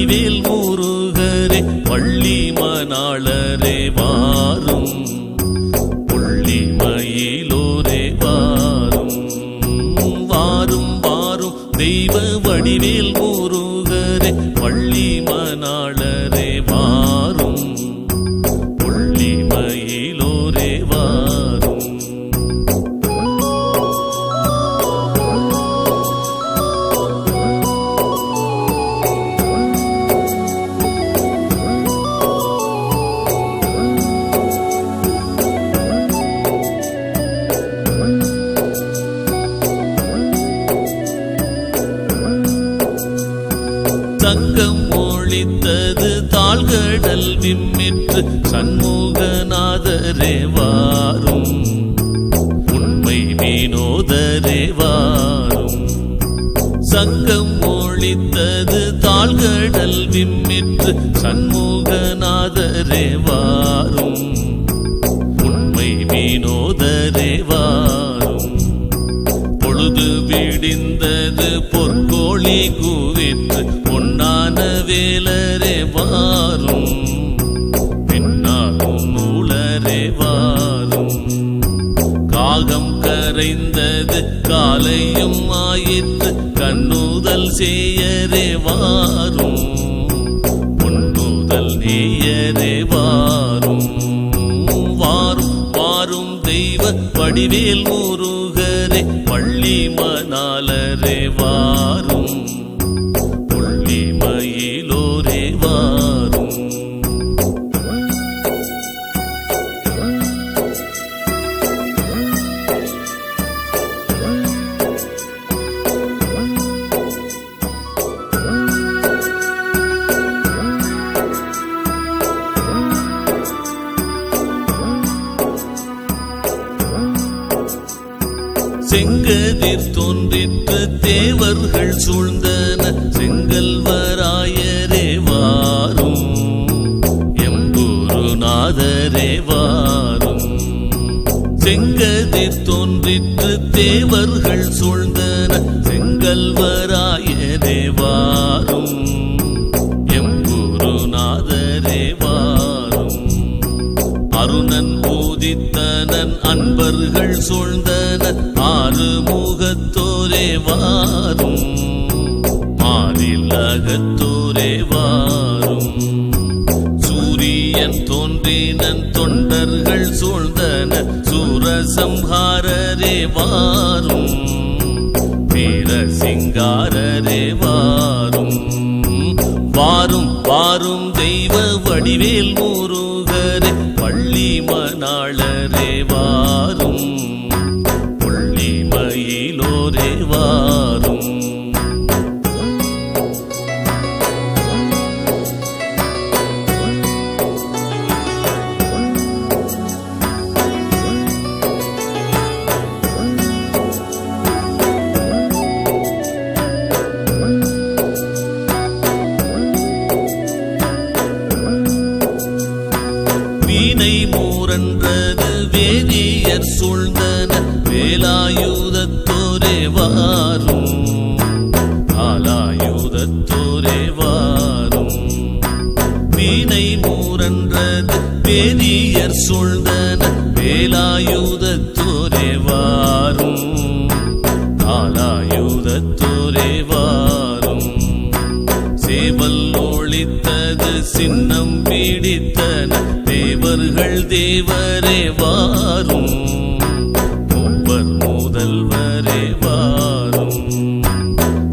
வடிவேல் முருகரே வள்ளி மணாளரே வாரும், புள்ளி மயிலோரே வாரும். வாரும் வாரும் தெய்வ வடிவேல் முருகரே வள்ளி மணாளரே வாரும், புள்ளி மயிலோரே வாரும். சங்கம் ஒழித்தது தாழ்கடல் விம்மிற்று சண்முகநாதரே வாரும், உண்மை வினோதரே வாரும். சங்கம் ஒழித்தது தாழ்கடல் விம்மிற்று சண்முகநாதரே வாரும், உண்மை வினோதரே வாரும். பொழுது விடிந்தது பொற்கோழி கூவிற்று பொன்னான வேலரே வாரும், பின்னாலும் நூலரே வாரும். காகம் கரைந்தது காலையும் ஆயிற்று கண்ணுதல் செய்யரே வாரும், பொன்னுதல் நேயரே வாரும். வாரும் வாரும் தெய்வ வடிவேல் முருகரே வள்ளி மணாளரே வாரும், புள்ளி மயிலோரே வாரும். செங்கதிர் தோன்றிற்று தேவர்கள் சூழ்ந்தன செங்கல்வராயரே வாரும், எம்பூருநாதரே வாரும். செங்கதிர் தோன்றிற்று தேவர்கள் சூழ்ந்தன செங்கல்வராயரே வாரும், எம்பூருநாதரே வாரும். அருணன் ஊதித்தனன் அன்பர்கள் சூழ்ந்தன ஆறு முகத்தோரே வாரும், மாறிலகத்தோரே வாரும். சூரியன் தோன்றினன் தொண்டர்கள் சூழ்ந்தன சூரசம்ஹாரரே வாரும், வீரசிங்காரரே வாரும். வாரும் வாரும் தெய்வ வடிவேல் முருகரே வள்ளி மணாளரே வாரும், புள்ளி மயிலோரே வாரும். வீணை மூரன்றது வேதியர் சூழ்ந்தன வேலாயுதத்தோரே வாரும், ஆலாயுதத்தோரே வாரும். வீணை மூரன்றது வேதியர் சூழ்ந்தன வேலாயுதத்தோரே வாரும், ஆலாயுதத்தோரே வாரும். சேவல் ஒழித்தது சின்னம் பிடித்தன தேவர்கள் தேவரே வாரும், மூவர் முதல்வரே வாரும்.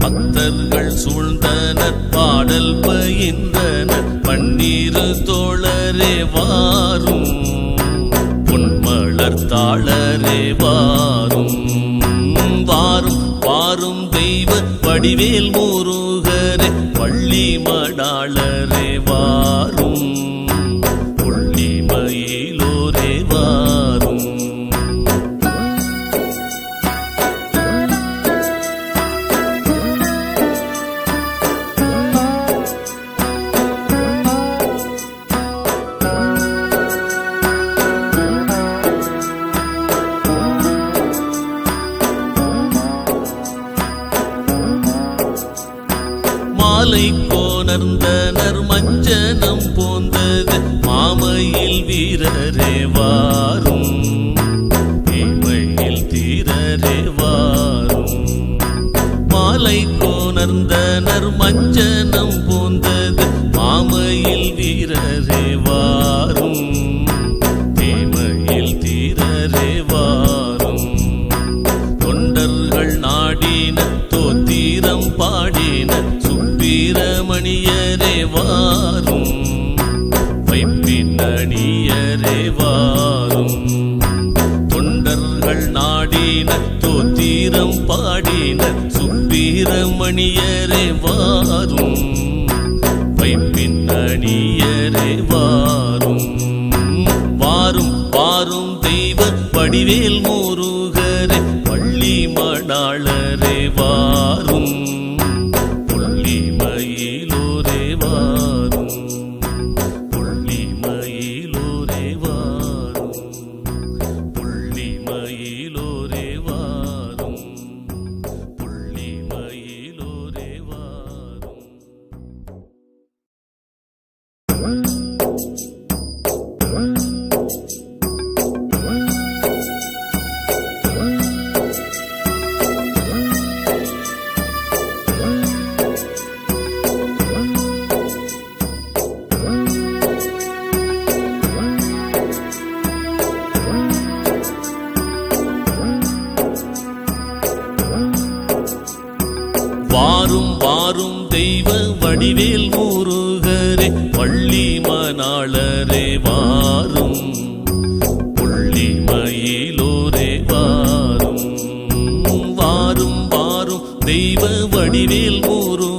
பக்தர்கள் சூழ்ந்தனர் பாடல் பயின்றனர் பன்னீரு தோழரே வாரும், பொன்மலர் தாளரே வாரும். வாரும் வாரும் தெய்வ வடிவேல் முருகரே வள்ளி மணாளரே வாரும், புள்ளி மயிலோரே வாரும். மாலை கோணர்ந்த பூந்தது மாமையில் வீரரே வாரும், தீமையில் தீரரே வாரும். மாலை கோணர்ந்தனர் மஞ்சனம் பூந்தது மாமையில் வீரரே வாரும், தீமையில் தீரரே வாரும். தொண்டர்கள் நாடின தோத்திரம் பாடின சுப்பிரமணியரே வாரும், வைப்பின் அணியரே வாரும். தொண்டர்கள் நாடின தோத்திரம் பாடின சுப்பிரமணியரே வாரும், வைப்பின் அணியரே வாரும். வாரும் வாரும் தெய்வ வடிவேல் முருகரே வள்ளி மணாளரே வாரும், புள்ளி மயிலோரே வாரும், புள்ளி மயிலோரே வாரும், புள்ளி மயிலோரே வாரும், புள்ளி மயிலோரே வாரும். வாரும் வாரும் தெய்வ வடிவேல் முருகரே வள்ளி மணாளரே வாரும், புள்ளி மயிலோரே வாரும். வாரும் வாரும் தெய்வ வடிவேல் முருகரே